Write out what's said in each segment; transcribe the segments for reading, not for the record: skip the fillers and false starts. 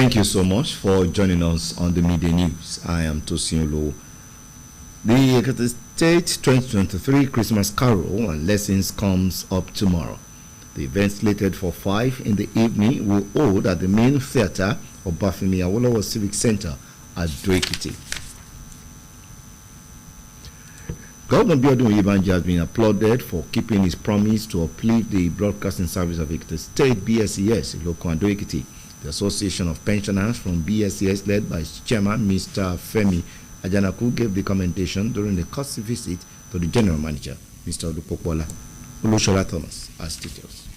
Thank you so much for joining us on the Media News. I am Tosin Olo. The Ekiti State 2023 Christmas Carol and Lessons comes up tomorrow. The event slated for 5 in the evening will hold at the main theatre of Bafemi Awolowo Civic Center at Ekiti. Governor Biodun Oyebanji has been applauded for keeping his promise to uplift the broadcasting service of Ekiti State BSES Iloko and Ekiti. The Association of Pensioners from BSES, led by its chairman, Mr. Femi Ajanaku, gave the commendation during the courtesy visit to the general manager, Mr. Olupopola. Olushola Thomas has details.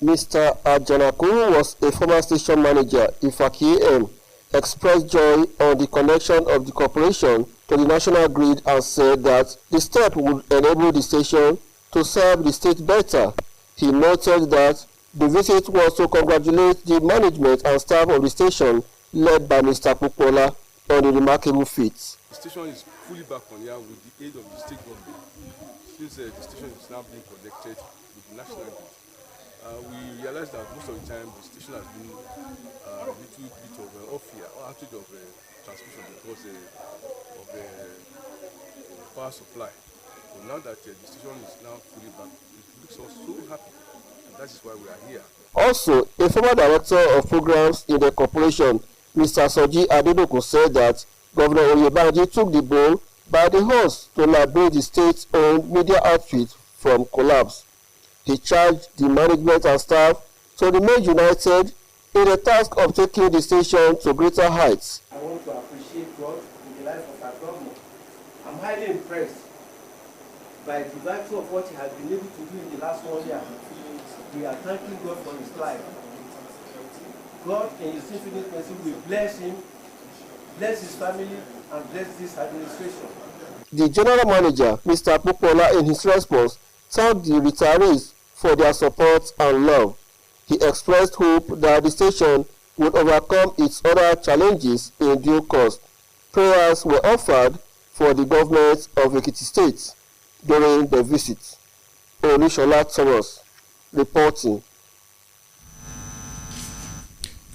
Mr. Ajanaku was a former station manager, Ifaki AM, expressed joy on the connection of the corporation to the national grid and said that the step would enable the station to serve the state better. He noted that the visit was to congratulate the management and staff of the station led by Mr. Popola on the remarkable feat. The station is fully back on here with the aid of the state government, since the station is now being connected with the national grid. We realized that most of the time the station has been a little bit of outage of transmission because of the power supply. So now that the station is now fully back, it makes us so happy, and that is why we are here. Also, a former director of programs in the corporation, Mr. Soji Adedoko, said that Governor Oyebanji took the bull by the horse to liberate the state-owned media outfit from collapse. He charged the management and staff to remain united in the task of taking the station to greater heights. I want to appreciate God in the life of our governor. I'm highly impressed by the virtue of what he has been able to do in the last 1 year. We are thanking God for his life. God in his infinite mercy will bless him, bless his family, and bless this administration. The general manager, Mr. Popola, in his response, thanked the retirees for their support and love. He expressed hope that the station would overcome its other challenges in due course. Prayers were offered for the government of Ekiti State during the visit. Olushola Thomas reporting.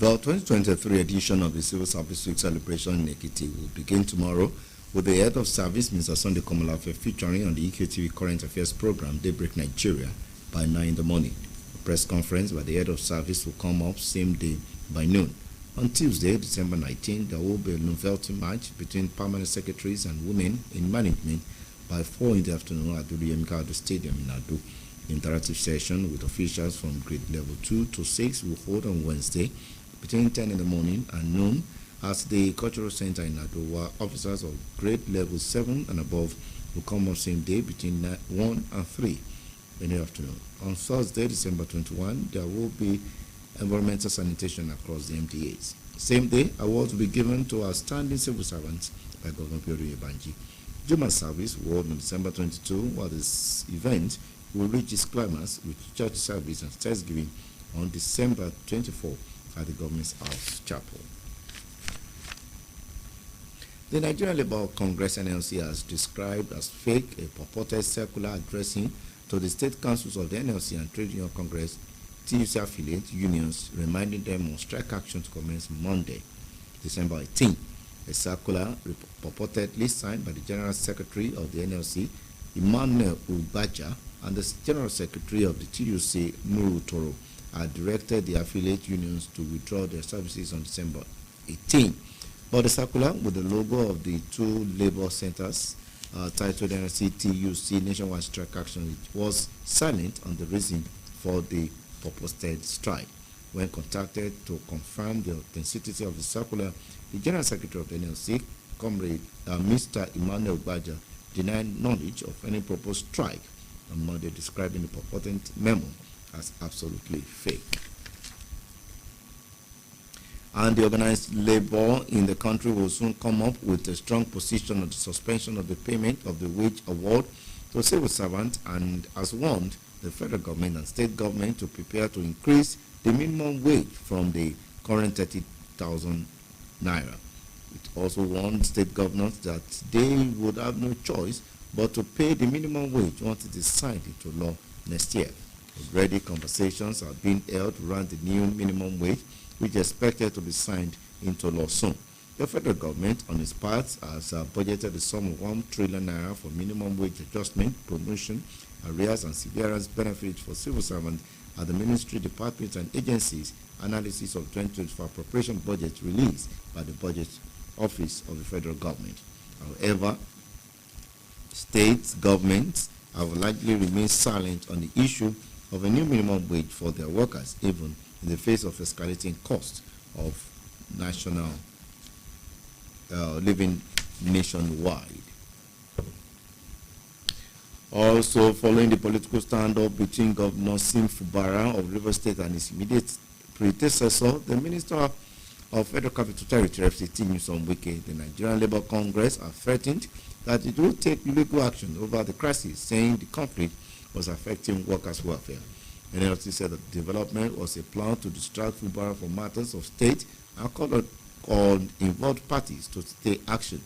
The 2023 edition of the Civil Service Week celebration in Ekiti will begin tomorrow with the head of service, Mr. Sunday Komolafe, featuring on the EKTV Current Affairs program, Daybreak Nigeria, by 9 in the morning. A press conference by the head of service will come up same day by noon. On Tuesday, December 19, there will be a novelty match between permanent secretaries and women in management by 4 in the afternoon at the Yemikado Stadium in Ado. The interactive session with officials from grade level 2 to 6 will hold on Wednesday between 10 in the morning and noon at the Cultural Center in Ado, while officers of grade level 7 and above will come on same day between 1 and 3 in the afternoon. On Thursday, December 21, there will be environmental sanitation across the MDAs. Same day, awards will be given to outstanding civil servants by Governor Biodun Oyebanji. Juma service will hold on December 22, while this event will reach its climax with church service and thanksgiving on December 24 at the Government's House Chapel. The Nigerian Labour Congress NLC has described as fake a purported circular addressing to the state councils of the NLC and Trade Union Congress TUC affiliate unions, reminding them of strike action to commence Monday, December 18. A circular purportedly signed by the General Secretary of the NLC, Emmanuel Ubaja, and the General Secretary of the TUC, Nuru Toro, had directed the affiliate unions to withdraw their services on December 18. But the circular with the logo of the two labor centers titled NLC TUC Nationwide Strike Action was silent on the reason for the purported strike. When contacted to confirm the authenticity of the circular, the General Secretary of the NLC, Comrade Mr. Emmanuel Ubaja, denied knowledge of any proposed strike on Monday, describing the purported memo as absolutely fake. And the organized labor in the country will soon come up with a strong position on the suspension of the payment of the wage award to civil servants, and has warned the federal government and state government to prepare to increase the minimum wage from the current 30,000 naira. It also warned state governors that they would have no choice but to pay the minimum wage once it is signed into law next year. Already conversations are being held around the new minimum wage, which is expected to be signed into law soon. The federal government, on its part, has budgeted a sum of 1 trillion naira for minimum wage adjustment, promotion, arrears, and severance benefits for civil servants at the ministry, departments, and agencies. Analysis of 2024 appropriation budget released by the Budget Office of the federal government. However, state governments have largely remained silent on the issue of a new minimum wage for their workers, even in the face of escalating costs of national living nationwide. Also, following the political standoff between Governor Sim Fubara of Rivers State and his immediate predecessor, the Minister of Federal Capital Territory, FCT, Nyesom Wike, the Nigerian Labour Congress have threatened that it will take legal action over the crisis, saying the conflict was affecting workers' welfare. NLC said that the development was a plan to distract Fubara from matters of state and called on involved parties to take action.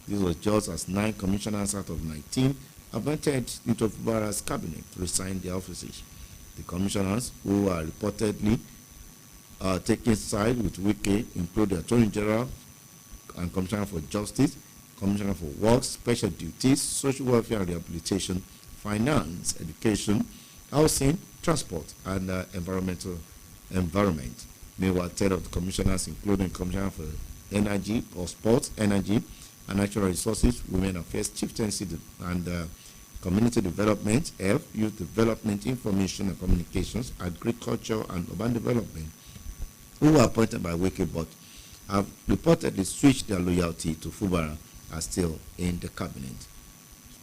This was just as 9 commissioners out of 19 appointed into Fubara's cabinet resigned their offices. The commissioners, who are reportedly taking side with Wike, include the Attorney General and Commissioner for Justice, Commissioner for Works, Special Duties, Social Welfare and Rehabilitation, Finance, Education, Housing, Transport, and Environment. Meanwhile, 10 of the commissioners, including Commissioner for Energy or Sports, Energy, and Natural Resources, Women Affairs, Chieftaincy, and Community Development, Health, Youth Development, Information and Communications, Agriculture, and Urban Development, who were appointed by Wike but have reportedly switched their loyalty to Fubara, are still in the cabinet.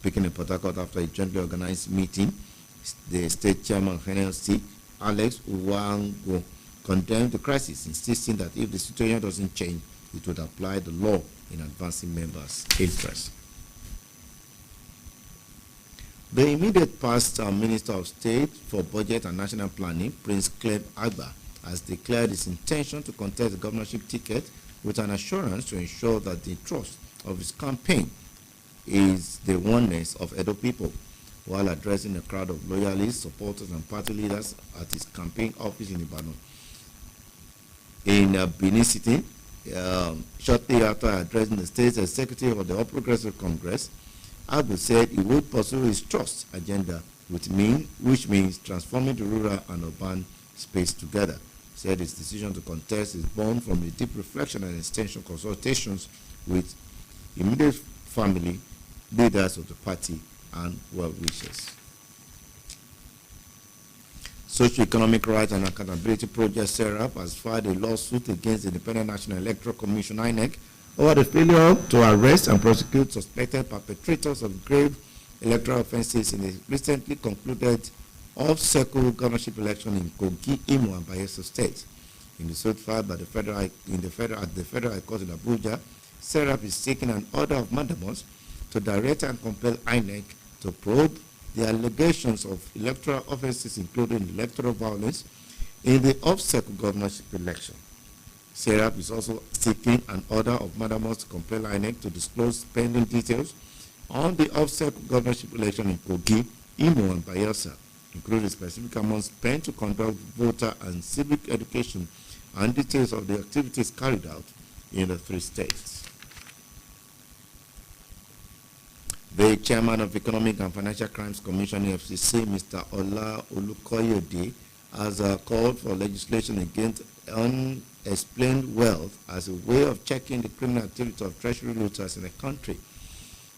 Speaking in Port Harcourt after a jointly organized meeting, the state chairman of NLC, Alex Uwango, condemned the crisis, insisting that if the situation doesn't change, it would apply the law in advancing members' interests. The immediate past Minister of State for Budget and National Planning, Prince Clem Agba, has declared his intention to contest the governorship ticket with an assurance to ensure that the trust of his campaign is the oneness of Edo people. While addressing a crowd of loyalists, supporters, and party leaders at his campaign office in Ibadan, in Benin City, shortly after addressing the state's executive of the All Progressive Congress, Agbo said he would pursue his trust agenda, which means transforming the rural and urban space together. He said his decision to contest is born from a deep reflection and extensive consultations with immediate family, leaders of the party, and well-wishers. Socio-Economic Rights and Accountability Project (SERAP) has filed a lawsuit against the Independent National Electoral Commission (INEC) over the failure to arrest and prosecute suspected perpetrators of grave electoral offences in the recently concluded off-cycle governorship election in Kogi, Imo, and Bayelsa State. In the suit filed by the Federal High Court in Abuja, SERAP is seeking an order of mandamus to direct and compel INEC to probe the allegations of electoral offences, including electoral violence, in the off-cycle governorship election. SERAP is also seeking an order of mandamus to compel INEC to disclose pending details on the off-cycle governorship election in Kogi, Imo, and Bayelsa, including specific amounts spent to conduct voter and civic education and details of the activities carried out in the 3 states. The chairman of Economic and Financial Crimes Commission (EFCC), Mr. Ola Olukoyede, has called for legislation against unexplained wealth as a way of checking the criminal activity of treasury looters in the country.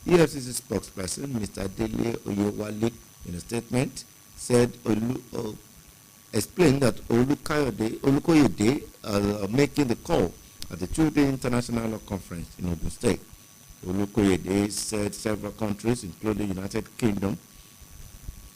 EFCC spokesperson Mr. Dele Oyewale, in a statement, said explained that Olukoyede making the call at the 2-day International Law Conference in Ogun State. Olukoyede said several countries, including the United Kingdom,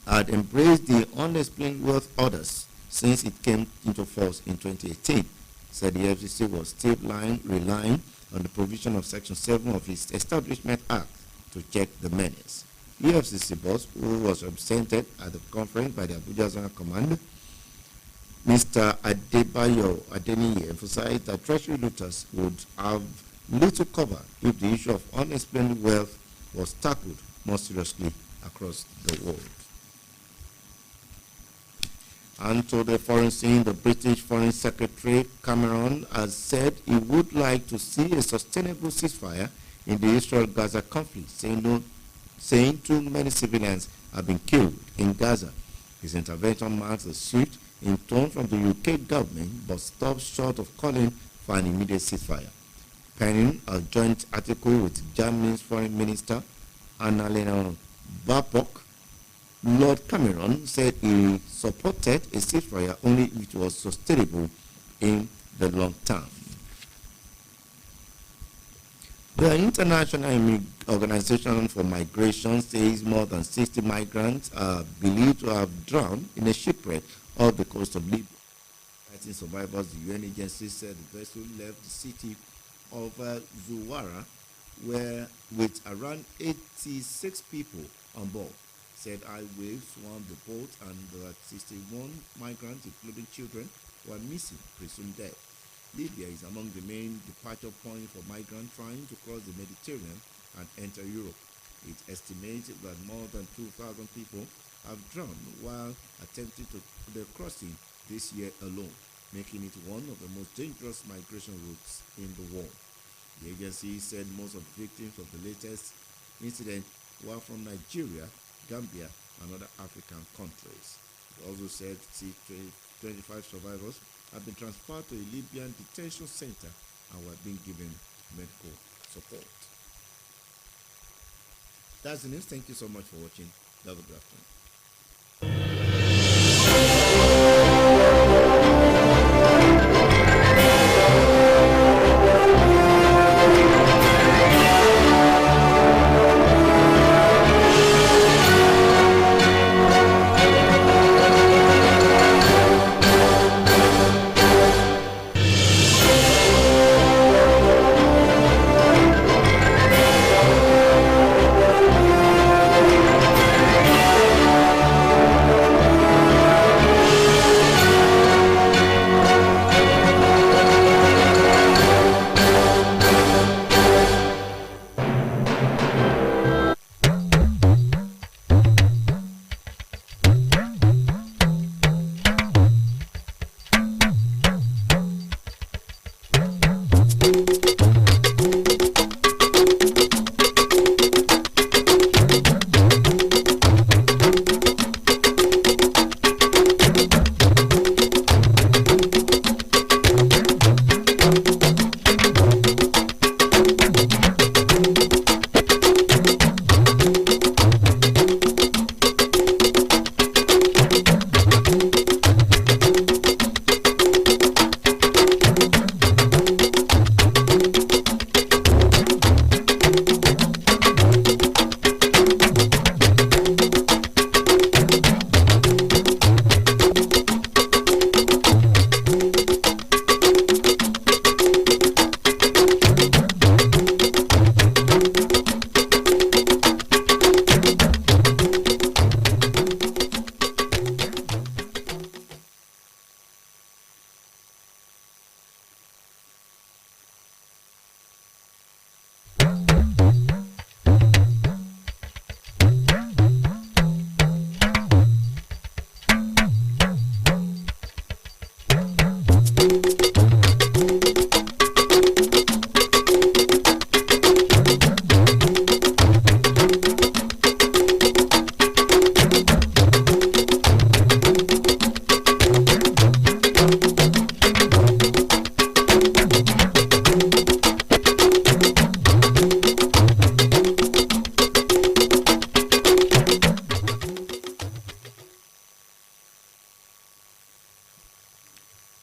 had embraced the unexplained wealth orders since it came into force in 2018. Said the FCC was still relying on the provision of Section 7 of its Establishment Act to check the menace. The FCC boss, who was represented at the conference by the Abuja Zonal Command, Mr. Adebayo Adeniyi, emphasized that treasury looters would have little cover if the issue of unexplained wealth was tackled more seriously across the world. And to the foreign scene, the British Foreign Secretary Cameron has said he would like to see a sustainable ceasefire in the Israel-Gaza conflict, saying too many civilians have been killed in Gaza. His intervention marks a shift in tone from the UK government, but stops short of calling for an immediate ceasefire. Penning a joint article with Germany's Foreign Minister Annalena Baerbock, Lord Cameron said he supported a ceasefire only if it was sustainable in the long term. The International Organization for Migration says more than 60 migrants are believed to have drowned in a shipwreck off the coast of Libya. Fighting survivors, the UN agency said the vessel left the city of Zuwara with around 86 people on board. Said high waves swamped the boat and there were 61 migrants, including children, who are missing, presumed dead. Libya is among the main departure points for migrants trying to cross the Mediterranean and enter Europe. It estimates that more than 2,000 people have drowned while attempting the crossing this year alone, making it one of the most dangerous migration routes in the world. The agency said most of the victims of the latest incident were from Nigeria, Gambia, and other African countries. It also said 25 survivors have been transferred to a Libyan detention center and were being given medical support. That's the news. Thank you so much for watching. Have a good afternoon.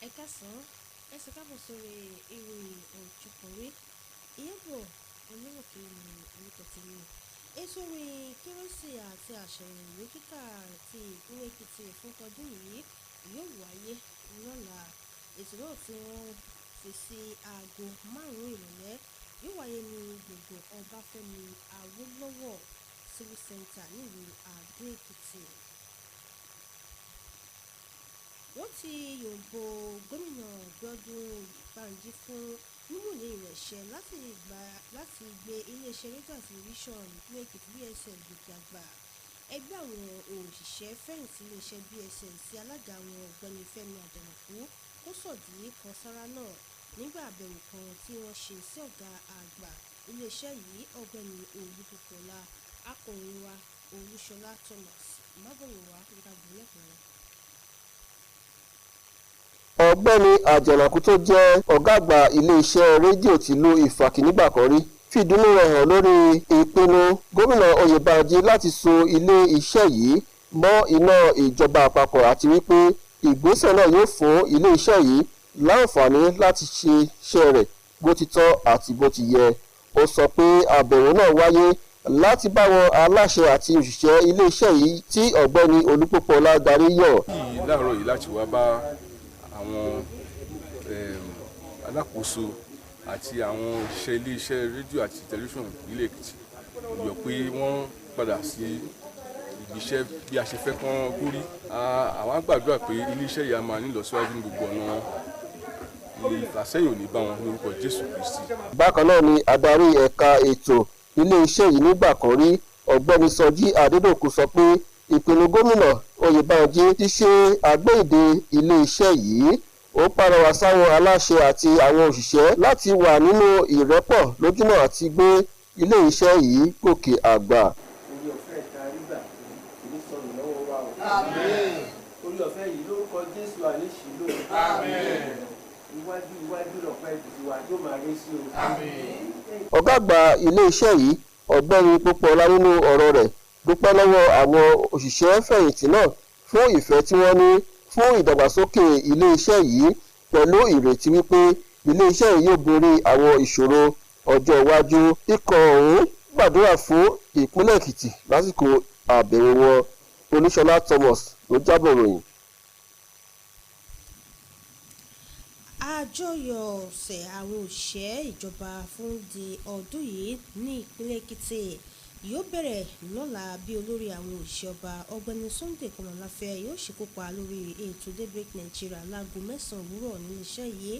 Ẹ̀kásán ẹsẹ̀ káàbọ̀ sórí ìròyìn Ojokanri ìyẹ́bọ̀ oníròkè ní orúkọ tèmi. Ètò ìròyìn kérésì àti àṣàyàn ìwé kíkà ti ìpínlẹ̀ Èkìtì fún ọdún yìí yóò wáyé lọ́la. Ètò náà tí wọ́n fi sí aago 5 ìrọ̀lẹ́ yóò wáyé ní gbọ̀ngàn Ọbáfẹ́mi Awólọ́wọ̀ Civic Center nílùú Adó Èkìtì. Wọ́n ti yòǹbo gómìnà Bíọ́dún Bánjí fún mímúlẹ̀ rẹ̀ ṣẹ láti gbé iléeṣẹ́ rédíò àti tẹlifíṣọ̀n ìpínlẹ̀ Èkìtì BSN gòkè àgbà. ẹgbẹ́ àwọn òṣìṣẹ́ fẹ̀yìntì iléeṣẹ́ BSS sí alága àwọn ọ̀gbẹ́ni Fẹ́mi Àjànàkú kó sọ̀dí kan sára náà nígbà àbẹ̀wò kan tí wọ́n ṣe sí ọ̀gá àgbà iléeṣẹ́ yìí ọ̀gbẹ́ni Olúbùkọ́lá. Akọ̀ròyìn wa Olúṣọlá Thomas mábọ̀wọ̀ gbàgbọ́ lẹ́kùnrin. ọ̀gbẹ́ni Àjànàkú tó jẹ́ ọ̀gá àgbà iléeṣẹ́ rédíò tìlú Ìfàkì nígbà kan rí fìdùnnú rẹ̀ hàn lórí ìpinnu gómìnà Oyèbánjí láti so ilé iṣẹ́ yìí mọ́ iná ìjọba àpapọ̀ àti wípé ìgbésẹ̀ náà yóò fún ilé iṣẹ́ yìí láǹfààní láti ṣe iṣẹ́ rẹ̀ bó ti tọ́ àti bó ti yẹ. Ó sọ pé àbẹ̀wò náà wáyé láti báwọn aláṣẹ àti òṣìṣẹ́ ilé iṣẹ́ yìí tí ọ̀gbẹ́ni Olúpọ̀pọ̀lá darí yàn. láàárọ̀ yìí láti wá bá àwọn alákòóso àti àwọn òṣìṣẹ́ iléeṣẹ́ rédíò àti tẹlifíṣàn ilé Èkìtì yọ pé wọ́n padà sí ibiṣẹ́ bí a ṣe fẹ́ kán kórí. àwọn gbàdúrà pé iléeṣẹ́ yìí a máa ní ìlọsíwájú ní gbogbo ọ̀nà ìfàsẹ́yìn ò ní bá wọn lórúkọ Jésù Kristi. Bákan náà ni adarí ẹ̀ka ètò ilé-iṣẹ́ yìí nígbà kan rí ọ̀gbẹ́ni Sọjí Adédòkun sọ pé ìpinnu gómìnà Oyèbánjí ti ṣe àgbéyìnde ilé-iṣẹ́ yìí. Ó pàrọwà sáwọn aláṣẹ àti àwọn òṣìṣẹ́ láti wà nínú ìrẹ́pọ̀ lójúnà àti gbé ilé-iṣẹ́ yìí gòkè àgbà. orí ọ̀fẹ́ ìta rígbà kìí sọnù lọ́wọ́ wa o. orí ọ̀fẹ́ yìí lórúkọ Jésù àníṣìlò. iwájú lọ̀pẹ́ ìdìbò yóò máa rí sí o. ọ̀gá àgbà ilé-iṣẹ́ yìí ọ̀gbẹ́ni Pópọ̀lá nínú ọ̀rọ̀ rẹ̀ dúpẹ́ lọ́wọ́ àwọn òṣìṣẹ́ fẹ̀yìntì náà fún ìfẹ́ tí wọ́n ní fún ìdàgbàsókè ilé-iṣẹ́ yìí pẹ̀lú ìrètí wípé ilé-iṣẹ́ yìí yóò borí àwọn ìṣòro ọjọ́ iwájú. Ikọ̀ ọ̀hún gbàdúrà fún ìpínlẹ̀ Èkìtì lásìkò àbẹ̀wò wọn. Olúṣọlá Thomas ló jábọ̀ ròyìn. Àjọyọ̀ ọ̀sẹ̀ àwọn òṣìṣẹ́ ìjọba fún di ọdún yìí ní ìpínlẹ̀ Èkìtì yóò bẹ̀rẹ̀ lọ́la bí olórí àwọn òṣìṣẹ́ ọba ọ̀gbẹ́ni Sunday Kọmọláfẹ́ yóò ṣe kópa lórí ètò Daybreak Nigeria láago 9 òwúrọ̀ níléeṣẹ́ yìí.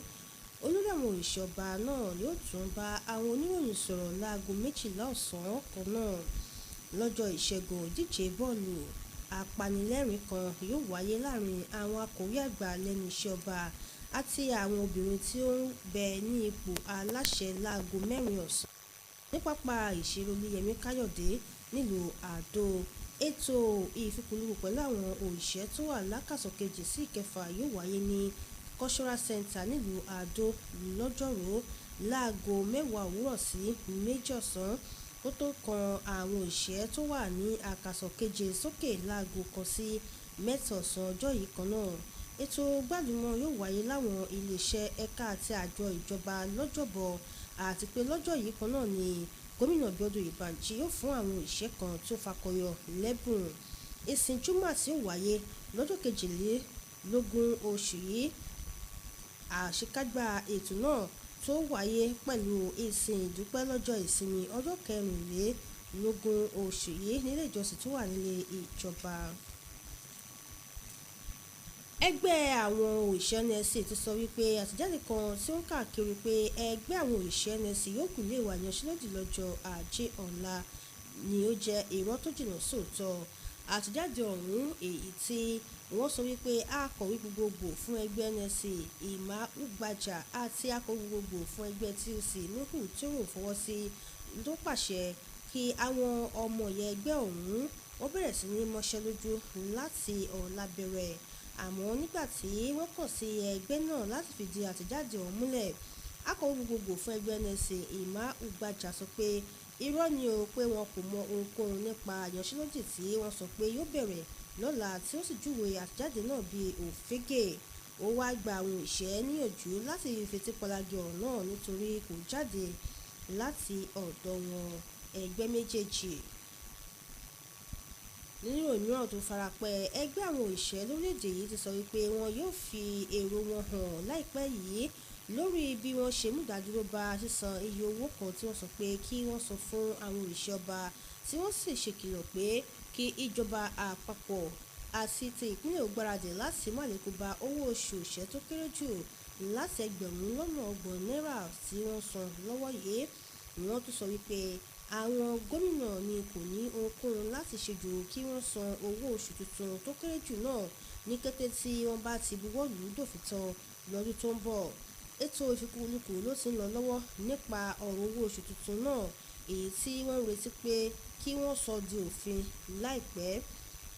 Olórí àwọn òṣìṣẹ́ ọba náà yóò tún bá àwọn oníròyìn sọ̀rọ̀ láago 12 ọ̀sán kan náà. Lọ́jọ́ ìṣẹ́gun ìdíje bọ́ọ̀lù apanilẹ́rìn kan yóò wáyé láàrin àwọn akọ̀wé àgbà lẹ́nu iṣẹ́ ọba àti àwọn obìnrin tí ó ń bẹ ní ipò aláṣẹ láago 4 ọ̀sán ní pápá ìṣeré Olúyẹmí Káyọ̀dé nílùú Àdó. Ètò ìfikùnlukùn pẹ̀lú àwọn òṣìṣẹ́ tó wà lákàsọ̀ kejì sí ìkẹfà yóò wáyé ní Cultural Center nílùú Àdó lọ́jọ́rú láago 10 òwúrọ̀ sí 2 ọ̀sán ó tó kan àwọn òṣìṣẹ́ tó wà ní àkàsọ̀ keje sókè láago 1 sí 3 ọ̀sán ọjọ́ yìí kan náà. Ètò gbajúmọ̀ yóò wáyé láwọn iléeṣẹ́ ẹ̀ka àti àjọ ìjọba lọ́jọ́bọ̀ àti pé lọ́jọ́ yìí kan náà ni gómìnà Oyèbánjí yóò fún àwọn òṣìṣẹ́ kan tó fakọyọ lẹ́bùn. Ìsìn Júmọ̀ tí ó wáyé lọ́jọ́ 22 oṣù yìí. Àṣekágbá ètò náà tó wáyé pẹ̀lú ìsìn ìdúpẹ́ lọ́jọ́ ìsinmi ọjọ́ 24 oṣù yìí nílé ìjọsìn tó wà nílé ìjọba. Ẹgbẹ́ àwọn òṣìṣẹ́ NLC ti sọ wípé àtẹ̀jáde kan tí ó ń káàkiri pé ẹgbẹ́ àwọn òṣìṣẹ́ NLC yóò kù lè wà yanṣẹ́lódì lọ́jọ́ Ajé ọ̀la ni ó jẹ́ irọ́ tó jìnnà sóòótọ́. Àtẹ̀jáde ọ̀hún èyí tí wọ́n sọ wípé akọ̀wé gbogbogbò fún ẹgbẹ́ NLC Ìmá Ugbaja àti akọ̀wé gbogbogbò fún ẹgbẹ́ TUC Nuhu Toro fọwọ́ sí ló pàṣẹ kí àwọn ọmọ ìyá ẹgbẹ́ ọ̀hún wọ́n bẹ̀rẹ̀ sí ní mọṣẹ́ lójú láti ọ̀la bẹ̀rẹ̀. Àmọ́ nígbà tí wọ́n kàn sí ẹgbẹ́ náà láti fìdí àtẹ̀jáde ọ̀hún múlẹ̀, akọ̀wé gbogbogbò fún ẹgbẹ́ NLC Ìmá Ugbaja sọ pé irọ́ ni o pé wọn kò mọ ohunkóhun nípa àyànṣẹ́lódì tí wọ́n sọ pé yóò bẹ̀rẹ̀ lọ́la tí ó sì júwe àtẹ̀jáde náà bíi òfégè. Ó wá gba àwọn òṣìṣẹ́ níyànjú láti fetí pọlagi ọ̀rọ̀ náà nítorí kò jáde láti ọ̀dọ̀ wọn ẹgbẹ́ méjèèjì. Nínú òmíràn tó farapẹ́ ẹgbẹ́ àwọn òṣìṣẹ́ lórílẹ̀‐èdè yìí ti sọ wípé wọn yóò fi èrò wọn hàn láìpẹ́ yìí lórí bí wọ́n ṣe mú ìdádúró bá sísan iye owó kan tí wọ́n sọ pé kí wọ́n san fún àwọn òṣìṣẹ́ ọba tí wọ́n sì ṣèkìlọ̀ pé kí ìjọba àpapọ̀ àti ti ìpínlẹ̀ ó gbáradì láti má lè kó bá owó oṣù òṣìṣẹ́ tó kéré jù láti 30,000 náírà tí wọ́n san lọ́wọ́ yìí. Wọ́n tún sọ wípé àwọn gómìnà ni kò ní ohunkóhun láti ṣe jù kí wọ́n san owó oṣù tuntun tó kéré jù náà ní kété tí wọ́n bá ti buwọ́ lù ú dòfin tán lọ́dún tó ń bọ̀. Ètò ìfikùnlukù ló ti ń lọ lọ́wọ́ nípa ọ̀rọ̀ owó oṣù tuntun náà, èyí tí wọ́n ń retí pé kí wọ́n sọ di òfin láìpẹ́.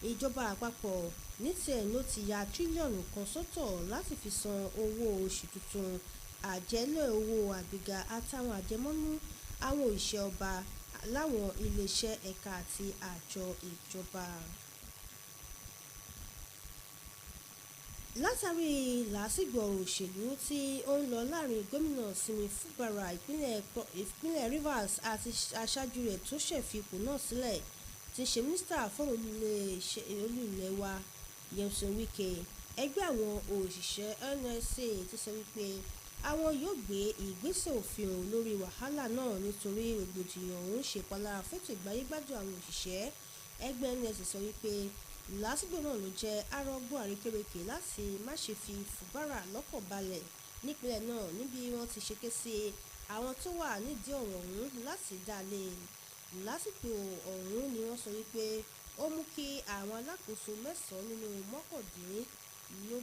Ìjọba àpapọ̀ ní tiẹ̀ ló ti ya tírílíọ̀nù kan sọ́tọ̀ láti fi san owó oṣù tuntun, àjẹ́lẹ̀ owó àgbéga àtàwọn àjẹmọ́nú àwọn òṣìṣẹ́ ọba láwọn iléeṣẹ́ ẹ̀ka àti àjọ ìjọba. Látàrí làásìgbò òṣèlú tí ó ń lọ láàrin gómìnà Simi Fubara ìpínlẹ̀ Rivers àti aṣáájú rẹ̀ tó ṣẹ̀fi ipò náà sílẹ̀ tí ṣe mínísítà fọ́rọ̀ olú ilẹ̀ wa Nyesom Wike, ẹgbẹ́ àwọn òṣìṣẹ́ NLC ti sọ wípé àwọn yóò gbé ìgbésẹ̀ òfin lórí wàhálà náà nítorí rògbòdìyàn ọ̀hún ṣe ìpalára fẹ́tò ìgbáyégbádùn àwọn òṣìṣẹ́. Ẹgbẹ́ NLC sọ wípé làásìgbò náà ló jẹ́ arọ́gbọ́n àrékérekè láti má ṣe fi Fubara lọ́kàn balẹ̀ nípínlẹ̀ náà níbi wọ́n ti ṣe ké sí àwọn tó wà nídìí ọ̀rọ̀ ọ̀hún láti dá lé. Lásìkò ọ̀hún ni wọ́n sọ wípé ó mú kí àwọn alákòóso 9 nínú 19